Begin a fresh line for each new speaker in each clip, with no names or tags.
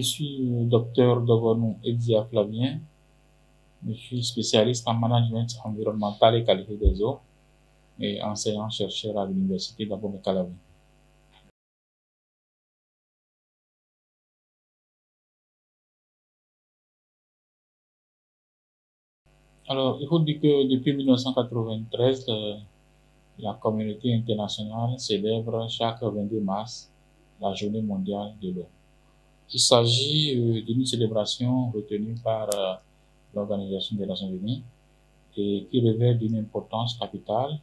suis docteur Dogonou Edia Flavien. Je suis spécialiste en management environnemental et qualité des eaux et enseignant-chercheur à l'université d'Abomey-Calavi. Alors, il faut dire que depuis 1993, la communauté internationale célèbre chaque 22 mars la Journée mondiale de l'eau. Il s'agit d'une célébration retenue par l'Organisation des Nations Unies et qui revêt d'une importance capitale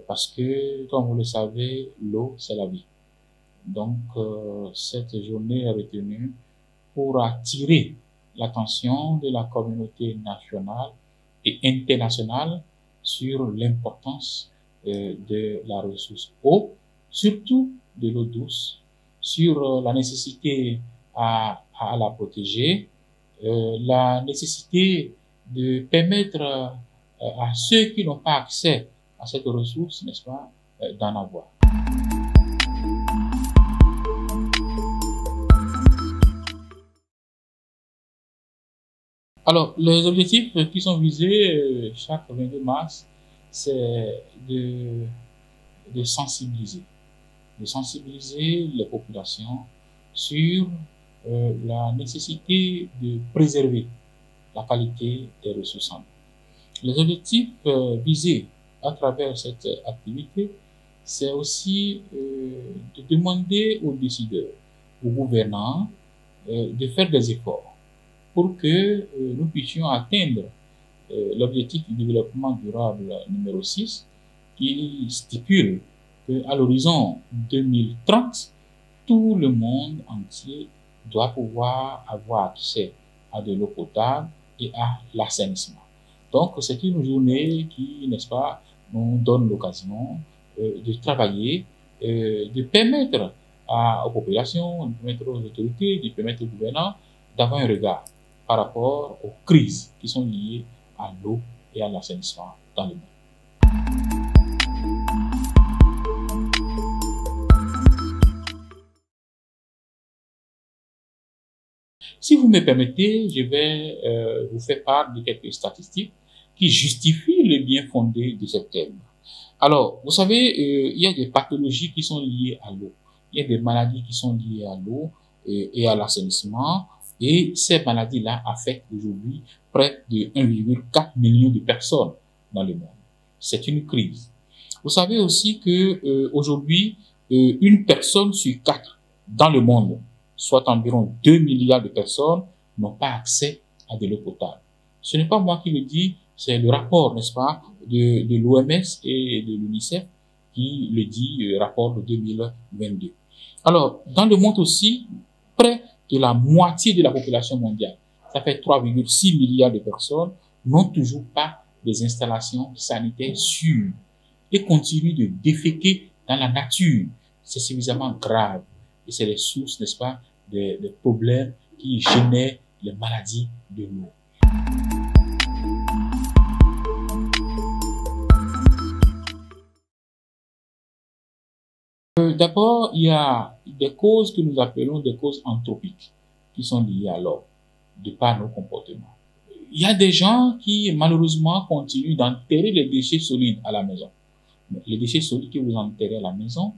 parce que, comme vous le savez, l'eau, c'est la vie. Donc, cette journée est retenue pour attirer l'attention de la communauté nationale et internationale sur l'importance de la ressource eau, surtout de l'eau douce, sur la nécessité à la protéger, la nécessité de permettre à ceux qui n'ont pas accès à cette ressource, n'est-ce pas, d'en avoir. Alors, les objectifs qui sont visés chaque 22 mars, c'est de sensibiliser les populations sur la nécessité de préserver la qualité des ressources en eau. Les objectifs visés à travers cette activité, c'est aussi de demander aux décideurs, aux gouvernants, de faire des efforts pour que nous puissions atteindre l'objectif du développement durable numéro 6 qui stipule qu'à l'horizon 2030, tout le monde entier doit pouvoir avoir accès à de l'eau potable et à l'assainissement. Donc, c'est une journée qui, n'est-ce pas, nous donne l'occasion de travailler, de permettre aux populations, de permettre aux autorités, de permettre aux gouvernants d'avoir un regard par rapport aux crises qui sont liées à l'eau et à l'assainissement dans le monde. Si vous me permettez, je vais vous faire part de quelques statistiques qui justifient le bien fondé de ce thème. Alors, vous savez, il y a des pathologies qui sont liées à l'eau. Il y a des maladies qui sont liées à l'eau et à l'assainissement. Et ces maladies-là affectent aujourd'hui près de 1,4 million de personnes dans le monde. C'est une crise. Vous savez aussi que aujourd'hui, une personne sur 4 dans le monde, soit environ 2 milliards de personnes, n'ont pas accès à de l'eau potable. Ce n'est pas moi qui le dis, c'est le rapport, n'est-ce pas, de l'OMS et de l'UNICEF qui le dit, rapport de 2022. Alors, dans le monde aussi, près de la moitié de la population mondiale, ça fait 3,6 milliards de personnes, n'ont toujours pas des installations sanitaires sûres et continuent de déféquer dans la nature. C'est suffisamment grave et c'est les sources, n'est-ce pas, des problèmes qui génèrent les maladies de l'eau. D'abord, il y a des causes que nous appelons des causes anthropiques qui sont liées à l'homme, de par nos comportements. Il y a des gens qui, malheureusement, continuent d'enterrer les déchets solides à la maison. Les déchets solides que vous enterrez à la maison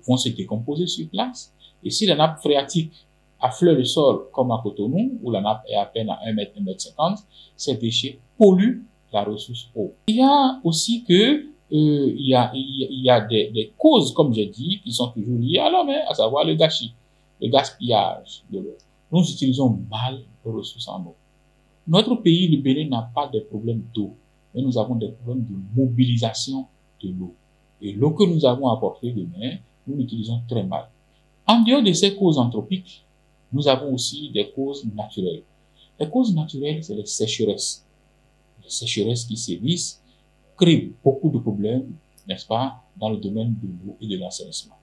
vont se décomposer sur place. Et si la nappe phréatique affleure le sol, comme à Cotonou, où la nappe est à peine à 1 mètre, 1 mètre 50, ces déchets polluent la ressource eau. Il y a aussi que il y a des causes, comme j'ai dit, qui sont toujours liées à l'homme, à savoir le gâchis, le gaspillage de l'eau. Nous utilisons mal les ressources en eau. Notre pays, le Bénin, n'a pas de problème d'eau, mais nous avons des problèmes de mobilisation de l'eau. Et l'eau que nous avons apportée de mer, nous l'utilisons très mal. En dehors de ces causes anthropiques, nous avons aussi des causes naturelles. Les causes naturelles, c'est les sécheresses. Les sécheresses qui sévissent créent beaucoup de problèmes, n'est-ce pas, dans le domaine de l'eau et de l'assainissement.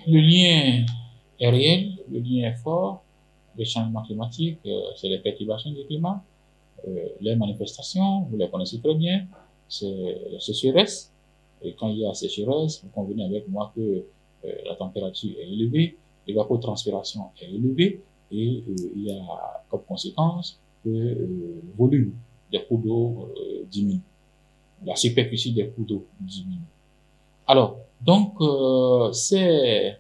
Le lien est réel, le lien est fort. Le changement climatique, c'est les perturbations du climat, les manifestations, vous les connaissez très bien. c'est la sécheresse. Et quand il y a sécheresse, vous convenez avec moi que la température est élevée, l'évapotranspiration est élevée, et il y a comme conséquence que le volume des cours d'eau diminue. La superficie des cours d'eau diminue. Alors, donc, ce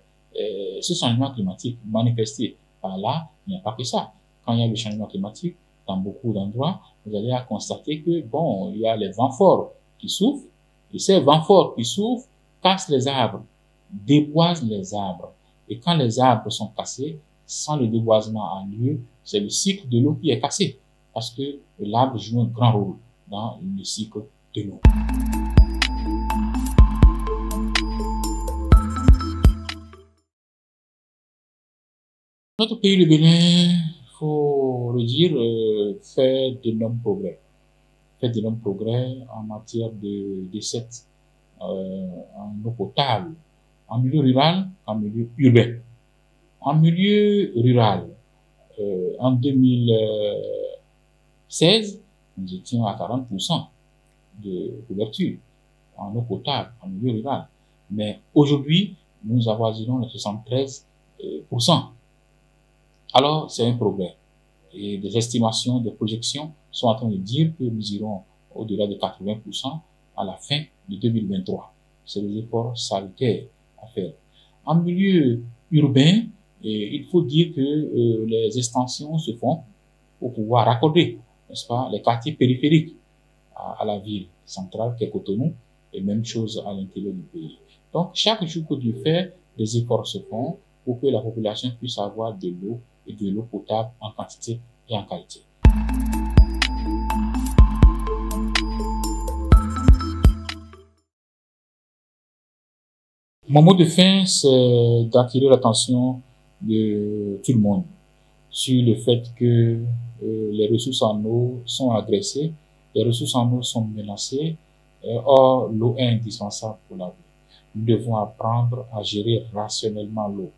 changement climatique manifesté par là, il n'y a pas que ça. Quand il y a le changement climatique, dans beaucoup d'endroits, vous allez constater que, bon, il y a les vents forts qui souffrent, et ces vents forts qui souffrent cassent les arbres, déboisent les arbres. Et quand les arbres sont cassés, sans le déboisement en lieu, c'est le cycle de l'eau qui est cassé, parce que l'arbre joue un grand rôle dans le cycle de l'eau. Notre pays, le Bénin, il faut le dire, fait d'énormes progrès. Fait d'énormes progrès en matière de décès en eau potable, en milieu rural, en milieu urbain. En milieu rural, en 2016, nous étions à 40% de couverture en eau potable, en milieu rural. Mais aujourd'hui, nous avoisinons les 73%. Alors, c'est un progrès. Et des estimations, des projections sont en train de dire que nous irons au-delà de 80% à la fin de 2023. C'est des efforts salutaires à faire. En milieu urbain, il faut dire que les extensions se font pour pouvoir raccorder, n'est-ce pas, les quartiers périphériques à la ville centrale qui est Cotonou, et même chose à l'intérieur du pays. Donc, chaque jour que Dieu fait, des efforts se font pour que la population puisse avoir de l'eau et de l'eau potable en quantité et en qualité. Mon mot de fin, c'est d'attirer l'attention de tout le monde sur le fait que les ressources en eau sont agressées, les ressources en eau sont menacées, or l'eau est indispensable pour la vie. Nous devons apprendre à gérer rationnellement l'eau.